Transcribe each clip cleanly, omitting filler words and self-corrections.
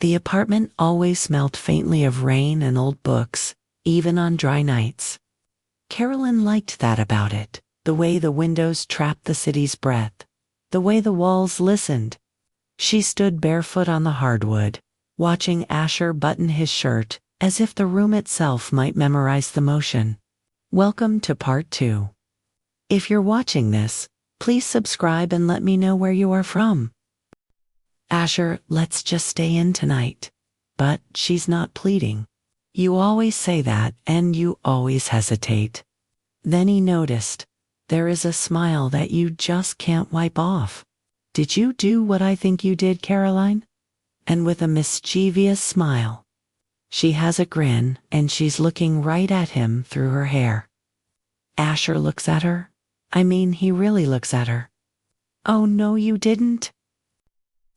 The apartment always smelled faintly of rain and old books, even on dry nights. Carolyn liked that about it, the way the windows trapped the city's breath, the way the walls listened. She stood barefoot on the hardwood, watching Asher button his shirt, as if the room itself might memorize the motion. Welcome to part 2. If you're watching this, please subscribe and let me know where you are from. Asher, let's just stay in tonight. But she's not pleading. You always say that, and you always hesitate. Then he noticed. There is a smile that you just can't wipe off. Did you do what I think you did, Caroline? And with a mischievous smile. She has a grin, and she's looking right at him through her hair. Asher looks at her. I mean, he really looks at her. Oh, no, you didn't.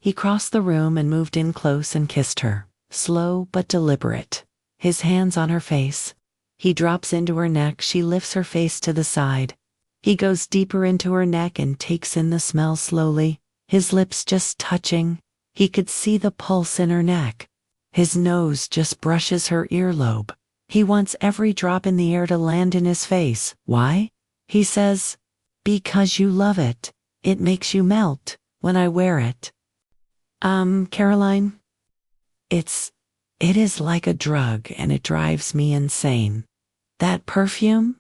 He crossed the room and moved in close and kissed her, slow but deliberate, his hands on her face. He drops into her neck, she lifts her face to the side. He goes deeper into her neck and takes in the smell slowly, his lips just touching. He could see the pulse in her neck. His nose just brushes her earlobe. He wants every drop in the air to land in his face. Why? He says, because you love it. It makes you melt when I wear it. Caroline? It is like a drug and it drives me insane. That perfume?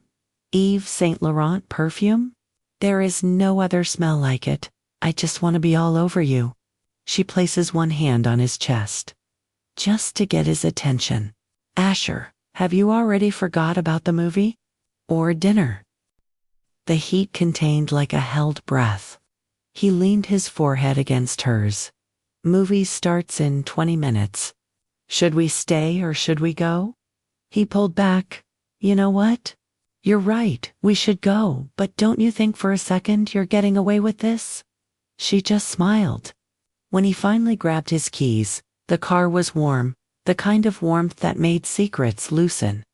Yves Saint Laurent perfume? There is no other smell like it. I just want to be all over you. She places one hand on his chest, just to get his attention. Asher, have you already forgot about the movie? Or dinner? The heat contained like a held breath. He leaned his forehead against hers. Movie starts in 20 minutes. Should we stay or should we go? He pulled back. You know what? You're right, we should go, but don't you think for a second you're getting away with this? She just smiled. When he finally grabbed his keys, the car was warm, the kind of warmth that made secrets loosen.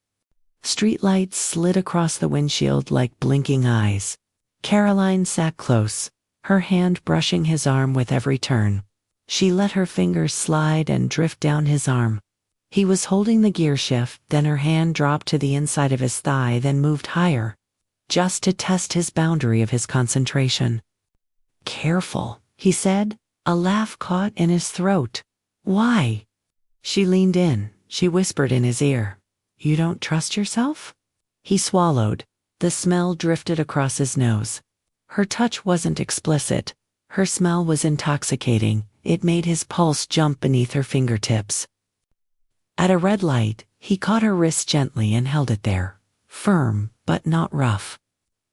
Streetlights slid across the windshield like blinking eyes. Caroline sat close, her hand brushing his arm with every turn. She let her fingers slide and drift down his arm. He was holding the gear shift, then her hand dropped to the inside of his thigh, then moved higher, just to test his boundary of his concentration. Careful, he said, a laugh caught in his throat. Why? She leaned in, she whispered in his ear. You don't trust yourself? He swallowed. The smell drifted across his nose. Her touch wasn't explicit. Her smell was intoxicating. It made his pulse jump beneath her fingertips. At a red light, he caught her wrist gently and held it there, firm but not rough.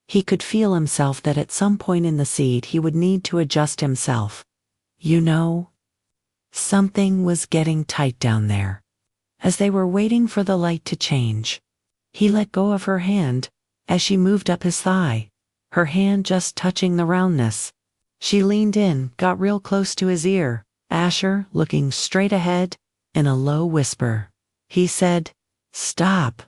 He could feel himself that at some point in the seat he would need to adjust himself. You know, something was getting tight down there. As they were waiting for the light to change, he let go of her hand as she moved up his thigh, her hand just touching the roundness. She leaned in, got real close to his ear. Asher, looking straight ahead, in a low whisper. He said, stop.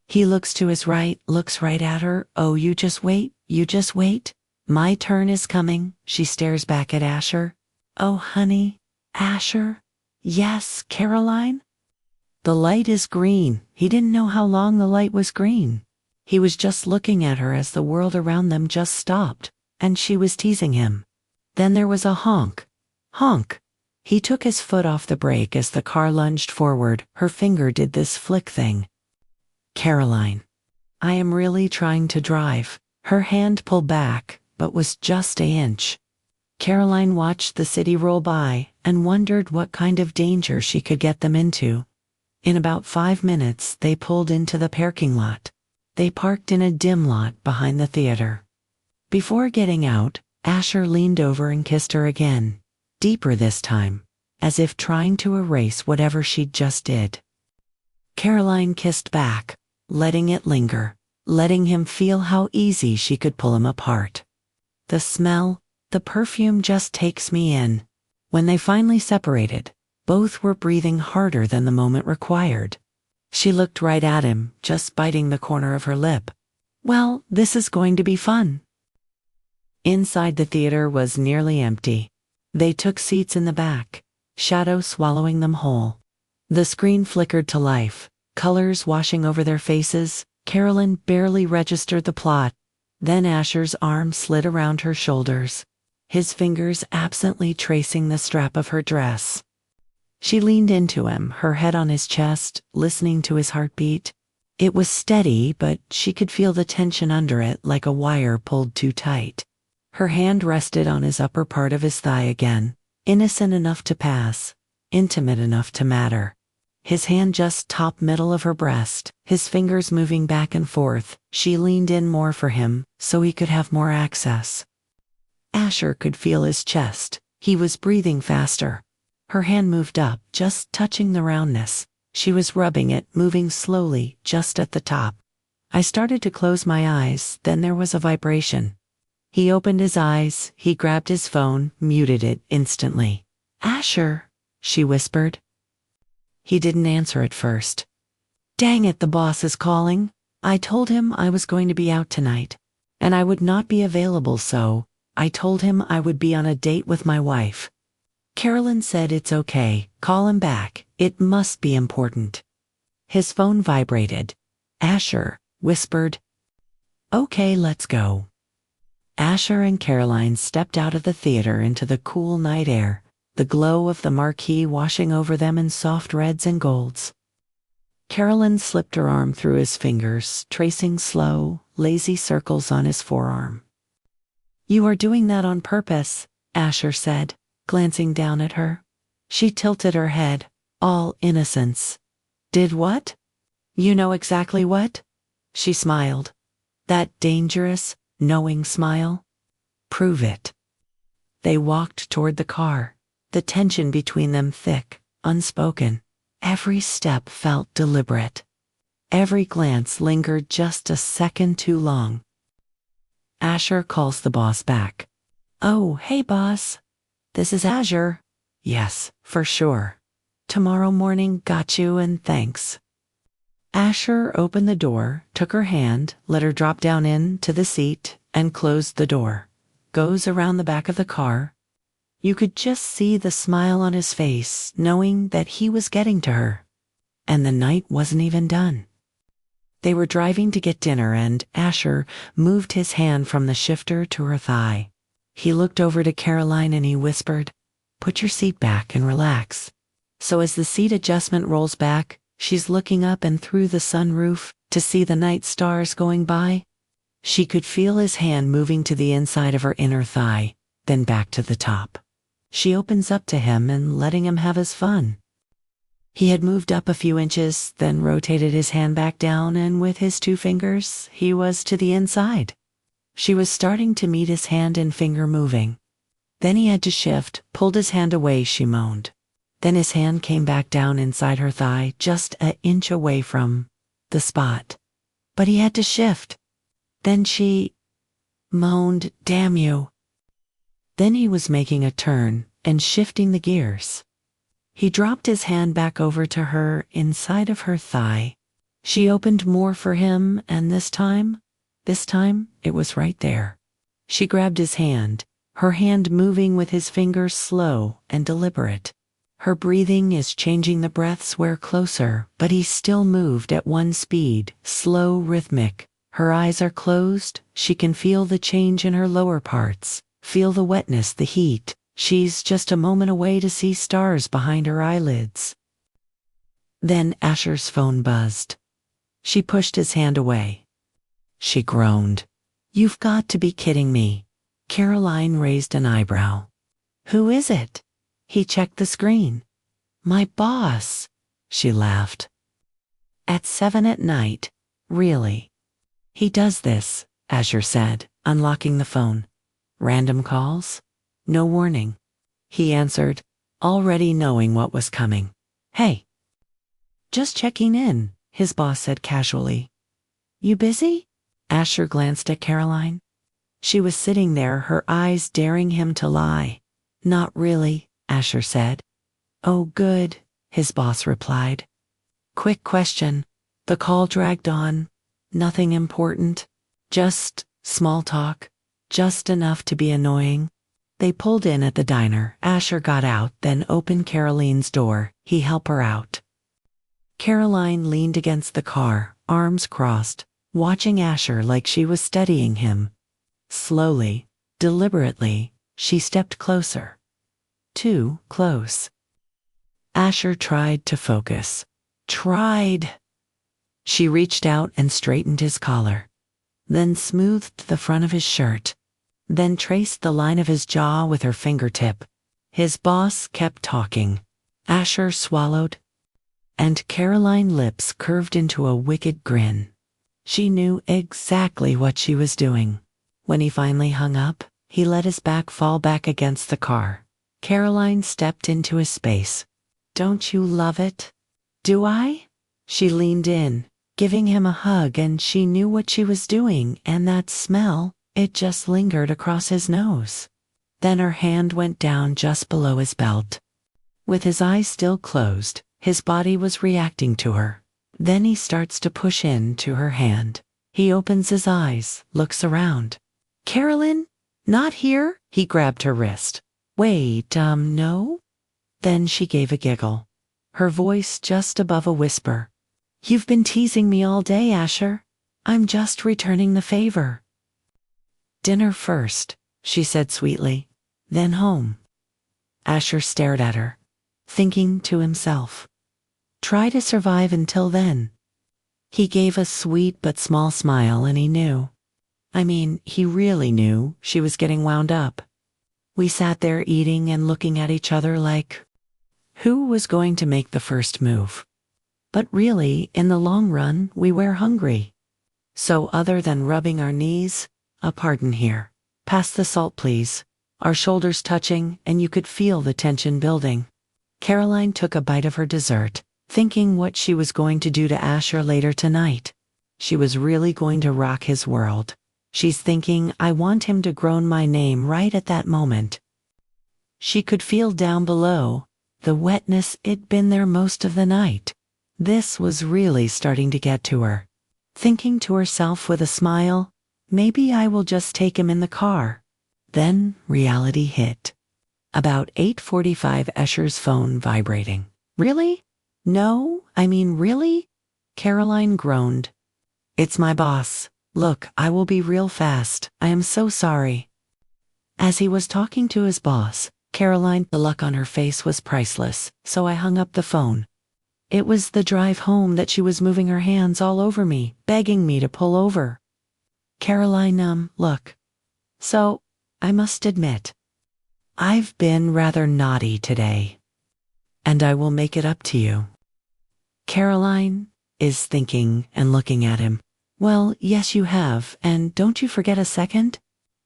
He looks to his right, looks right at her. Oh, you just wait, you just wait. My turn is coming. She stares back at Asher. Oh, honey. Asher? Yes, Caroline? The light is green. He didn't know how long the light was green. He was just looking at her as the world around them just stopped, and she was teasing him. Then there was a honk. Honk. He took his foot off the brake as the car lunged forward. Her finger did this flick thing. Caroline. I am really trying to drive. Her hand pulled back, but was just an inch. Caroline watched the city roll by and wondered what kind of danger she could get them into. In about 5 minutes, they pulled into the parking lot. They parked in a dim lot behind the theater. Before getting out, Asher leaned over and kissed her again, deeper this time, as if trying to erase whatever she'd just did. Caroline kissed back, letting it linger, letting him feel how easy she could pull him apart. The smell, the perfume just takes me in. When they finally separated, both were breathing harder than the moment required. She looked right at him, just biting the corner of her lip. Well, this is going to be fun. Inside the theater was nearly empty. They took seats in the back. shadow swallowing them whole. The screen flickered to life, colors washing over their faces. Carolyn barely registered the plot. Then Asher's arm slid around her shoulders, his fingers absently tracing the strap of her dress. She leaned into him, her head on his chest, listening to his heartbeat. It was steady, but she could feel the tension under it, like a wire pulled too tight. Her hand rested on his upper part of his thigh again, innocent enough to pass, intimate enough to matter. His hand just top middle of her breast, his fingers moving back and forth. She leaned in more for him, so he could have more access. Asher could feel his chest. He was breathing faster. Her hand moved up, just touching the roundness. She was rubbing it, moving slowly, just at the top. I started to close my eyes, then there was a vibration. He opened his eyes, he grabbed his phone, muted it instantly. "Asher," she whispered. He didn't answer at first. "Dang it, the boss is calling. I told him I was going to be out tonight, and I would not be available, so I told him I would be on a date with my wife." Carolyn said it's okay, call him back, it must be important. His phone vibrated. Asher whispered, "Okay, let's go." Asher and Caroline stepped out of the theater into the cool night air, the glow of the marquee washing over them in soft reds and golds. Carolyn slipped her arm through his fingers, tracing slow, lazy circles on his forearm. "You are doing that on purpose," Asher said, glancing down at her. She tilted her head, all innocence. "Did what?" "You know exactly what?" She smiled. That dangerous, knowing smile. "Prove it." They walked toward the car, the tension between them thick, unspoken. Every step felt deliberate. Every glance lingered just a second too long. Asher calls the boss back. "Oh, hey boss. This is Asher." "Yes, for sure. Tomorrow morning, got you, and thanks." Asher opened the door, took her hand, let her drop down into the seat, and closed the door. Goes around the back of the car. You could just see the smile on his face, knowing that he was getting to her. And the night wasn't even done. They were driving to get dinner, and Asher moved his hand from the shifter to her thigh. He looked over to Caroline and he whispered, "Put your seat back and relax." So as the seat adjustment rolls back, she's looking up and through the sunroof to see the night stars going by. She could feel his hand moving to the inside of her inner thigh, then back to the top. She opens up to him and letting him have his fun. He had moved up a few inches, then rotated his hand back down, and with his two fingers, he was to the inside. She was starting to meet his hand and finger moving. Then he had to shift, pulled his hand away, she moaned. Then his hand came back down inside her thigh, just an inch away from the spot. But he had to shift. Then she moaned, "Damn you." Then he was making a turn and shifting the gears. He dropped his hand back over to her inside of her thigh. She opened more for him, and this time, it was right there. She grabbed his hand, her hand moving with his fingers slow and deliberate. Her breathing is changing, the breaths were closer, but he still moved at one speed, slow, rhythmic. Her eyes are closed, she can feel the change in her lower parts, feel the wetness, the heat. She's just a moment away to see stars behind her eyelids. Then Asher's phone buzzed. She pushed his hand away. She groaned. "You've got to be kidding me." Caroline raised an eyebrow. "Who is it?" He checked the screen. "My boss," she laughed. "At 7 at night, really?" "He does this," Asher said, unlocking the phone. "Random calls? No warning." He answered, already knowing what was coming. "Hey." "Just checking in," his boss said casually. "You busy?" Asher glanced at Caroline. She was sitting there, her eyes daring him to lie. "Not really," Asher said. "Oh, good," his boss replied. "Quick question." The call dragged on. Nothing important. Just small talk. Just enough to be annoying. They pulled in at the diner. Asher got out, then opened Caroline's door. He helped her out. Caroline leaned against the car, arms crossed, watching Asher like she was studying him. Slowly, deliberately, she stepped closer. Too close. Asher tried to focus. She reached out and straightened his collar, then smoothed the front of his shirt, then traced the line of his jaw with her fingertip. His boss kept talking. Asher swallowed, and Caroline's lips curved into a wicked grin. She knew exactly what she was doing. When he finally hung up, he let his back fall back against the car. Caroline stepped into his space. "Don't you love it?" "Do I?" She leaned in, giving him a hug, and she knew what she was doing, and that smell, it just lingered across his nose. Then her hand went down just below his belt. With his eyes still closed, his body was reacting to her. Then he starts to push into her hand. He opens his eyes, looks around. "Carolyn? Not here?" He grabbed her wrist. "Wait, no?" Then she gave a giggle, her voice just above a whisper. "You've been teasing me all day, Asher. I'm just returning the favor." "Dinner first," she said sweetly, "then home." Asher stared at her, thinking to himself, "Try to survive until then." He gave a sweet but small smile, and he knew. He really knew she was getting wound up. We sat there eating and looking at each other like, who was going to make the first move? But really, in the long run, we were hungry. So other than rubbing our knees, a pardon here. "Pass the salt, please." Our shoulders touching, and you could feel the tension building. Caroline took a bite of her dessert, thinking what she was going to do to Asher later tonight. She was really going to rock his world. She's thinking, I want him to groan my name right at that moment. She could feel down below, the wetness. It'd been there most of the night. This was really starting to get to her. Thinking to herself with a smile, maybe I will just take him in the car. Then reality hit. About 8:45, Asher's phone vibrating. "Really? No, really?" Caroline groaned. "It's my boss. Look, I will be real fast. I am so sorry." As he was talking to his boss, Caroline, the look on her face was priceless, so I hung up the phone. It was the drive home that she was moving her hands all over me, begging me to pull over. "Caroline, look. So, I must admit, I've been rather naughty today. And I will make it up to you." Caroline is thinking and looking at him. "Well, yes you have, and don't you forget a second?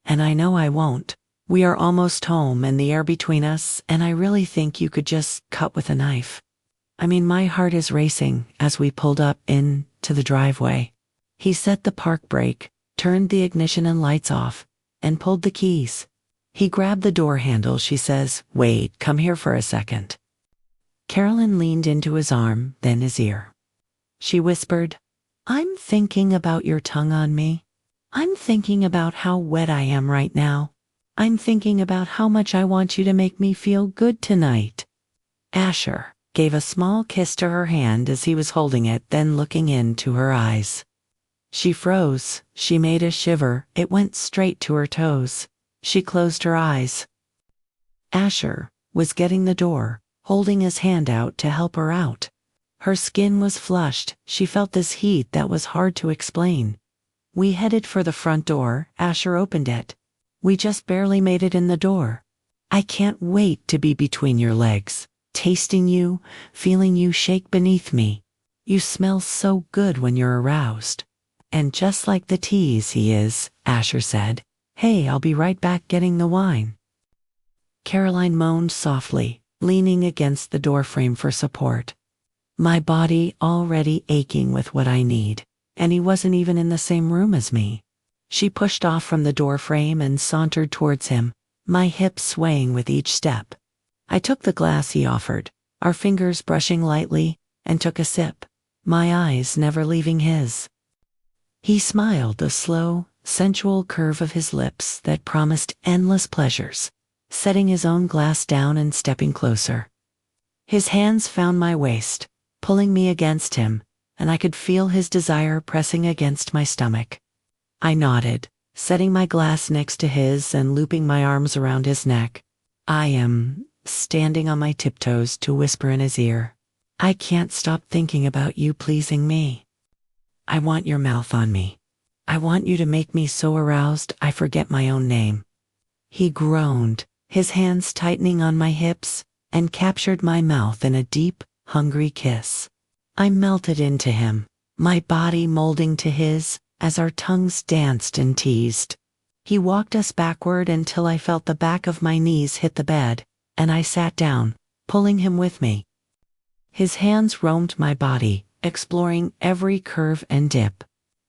And I know I won't. We are almost home and the air between us, and I really think you could just cut with a knife." My heart is racing as we pulled up into the driveway. He set the park brake, turned the ignition and lights off, and pulled the keys. He grabbed the door handle. She says, "Wait, come here for a second." Carolyn leaned into his arm, then his ear. She whispered, "I'm thinking about your tongue on me. I'm thinking about how wet I am right now. I'm thinking about how much I want you to make me feel good tonight." Asher gave a small kiss to her hand as he was holding it, then looking into her eyes. She froze. She made a shiver. It went straight to her toes. She closed her eyes. Asher was getting the door, holding his hand out to help her out. Her skin was flushed. She felt this heat that was hard to explain. We headed for the front door. Asher opened it. We just barely made it in the door. "I can't wait to be between your legs, tasting you, feeling you shake beneath me. You smell so good when you're aroused." "And just like the tease he is," Asher said. "Hey, I'll be right back getting the wine." Caroline moaned softly, leaning against the doorframe for support. My body already aching with what I need, and he wasn't even in the same room as me. She pushed off from the doorframe and sauntered towards him, my hips swaying with each step. I took the glass he offered, our fingers brushing lightly, and took a sip, my eyes never leaving his. He smiled, a slow, sensual curve of his lips that promised endless pleasures. setting his own glass down and stepping closer. His hands found my waist, pulling me against him, and I could feel his desire pressing against my stomach. I nodded, setting my glass next to his and looping my arms around his neck. I am standing on my tiptoes to whisper in his ear, "I can't stop thinking about you pleasing me. I want your mouth on me. I want you to make me so aroused I forget my own name." He groaned, his hands tightening on my hips, and captured my mouth in a deep, hungry kiss. I melted into him, my body molding to his as our tongues danced and teased. He walked us backward until I felt the back of my knees hit the bed, and I sat down, pulling him with me. His hands roamed my body, exploring every curve and dip.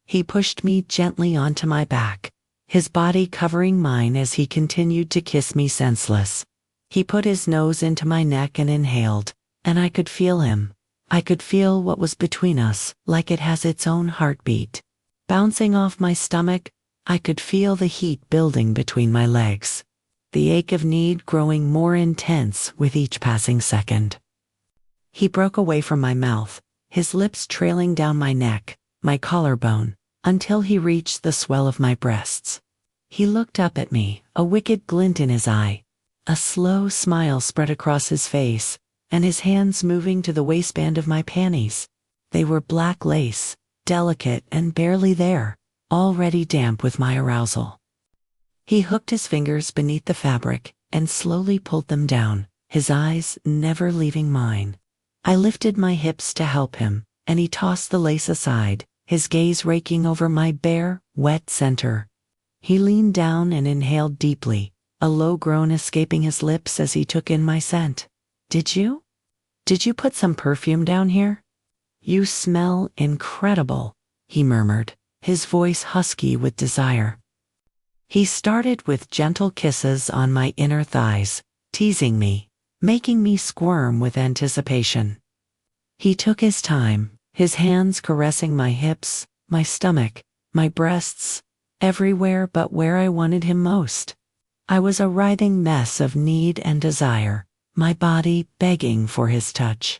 He pushed me gently onto my back, his body covering mine as he continued to kiss me senseless. He put his nose into my neck and inhaled, and I could feel him. I could feel what was between us, like it has its own heartbeat. Bouncing off my stomach, I could feel the heat building between my legs, the ache of need growing more intense with each passing second. He broke away from my mouth, his lips trailing down my neck, my collarbone, until he reached the swell of my breasts. He looked up at me, a wicked glint in his eye. A slow smile spread across his face, and his hands moving to the waistband of my panties. They were black lace, delicate and barely there, already damp with my arousal. He hooked his fingers beneath the fabric and slowly pulled them down, his eyes never leaving mine. I lifted my hips to help him, and he tossed the lace aside, his gaze raking over my bare, wet center. He leaned down and inhaled deeply, a low groan escaping his lips as he took in my scent. Did you put some perfume down here? You smell incredible," he murmured, his voice husky with desire. He started with gentle kisses on my inner thighs, teasing me, making me squirm with anticipation. He took his time, his hands caressing my hips, my stomach, my breasts, everywhere but where I wanted him most. I was a writhing mess of need and desire, my body begging for his touch.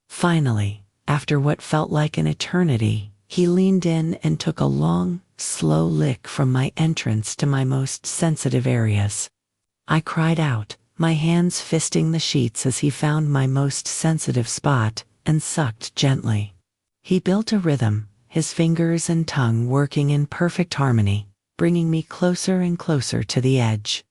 Finally, after what felt like an eternity, he leaned in and took a long, slow lick from my entrance to my most sensitive areas. I cried out, my hands fisting the sheets as he found my most sensitive spot and sucked gently. He built a rhythm, his fingers and tongue working in perfect harmony, bringing me closer and closer to the edge.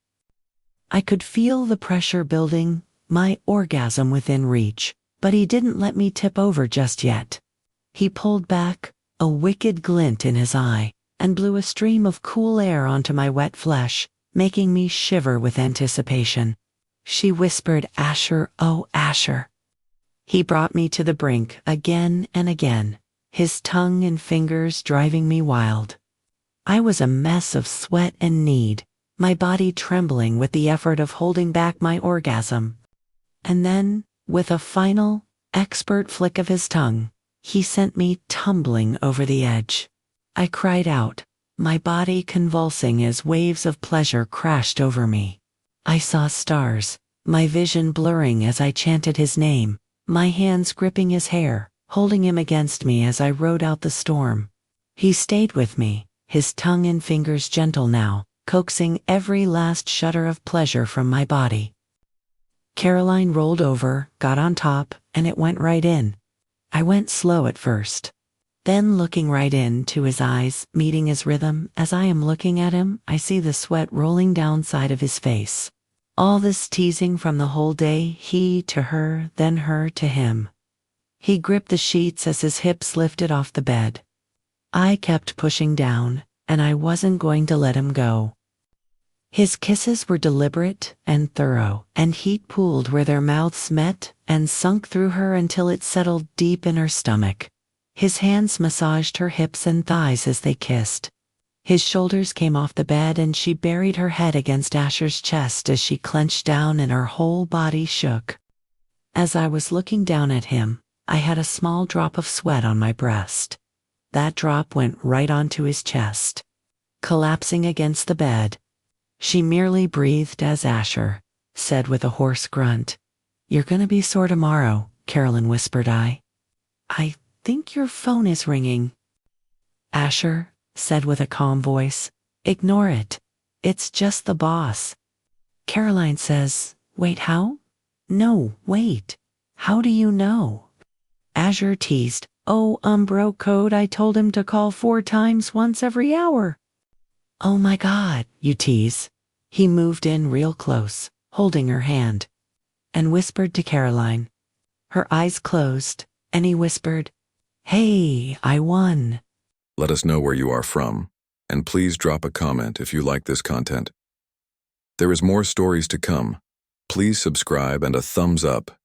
I could feel the pressure building, my orgasm within reach, but he didn't let me tip over just yet. He pulled back, a wicked glint in his eye, and blew a stream of cool air onto my wet flesh, making me shiver with anticipation. She whispered, "Asher, oh Asher." He brought me to the brink again and again, his tongue and fingers driving me wild. I was a mess of sweat and need, my body trembling with the effort of holding back my orgasm. And then, with a final, expert flick of his tongue, he sent me tumbling over the edge. I cried out, my body convulsing as waves of pleasure crashed over me. I saw stars, my vision blurring as I chanted his name, my hands gripping his hair, holding him against me as I rode out the storm. He stayed with me, his tongue and fingers gentle now, coaxing every last shudder of pleasure from my body. Caroline rolled over, got on top, and it went right in. I went slow at first. Then looking right into his eyes, meeting his rhythm, as I am looking at him, I see the sweat rolling down side of his face. All this teasing from the whole day, he to her, then her to him. He gripped the sheets as his hips lifted off the bed. I kept pushing down, and I wasn't going to let him go. His kisses were deliberate and thorough, and heat pooled where their mouths met and sunk through her until it settled deep in her stomach. His hands massaged her hips and thighs as they kissed. His shoulders came off the bed and she buried her head against Asher's chest as she clenched down and her whole body shook. As I was looking down at him, I had a small drop of sweat on my breast. That drop went right onto his chest. Collapsing against the bed, She merely breathed as Asher said with a hoarse grunt, "You're gonna be sore tomorrow," Carolyn whispered. I think your phone is ringing." Asher said with a calm voice, "Ignore it. It's just the boss." Caroline says, "Wait, how? No, wait. How do you know?" Asher teased, "Oh, bro code, I told him to call 4 times once every hour." "Oh my God," you tease. He moved in real close, holding her hand, and whispered to Caroline. Her eyes closed, and he whispered, "Hey, I won." Let us know where you are from, and please drop a comment if you like this content. There is more stories to come. Please subscribe and a thumbs up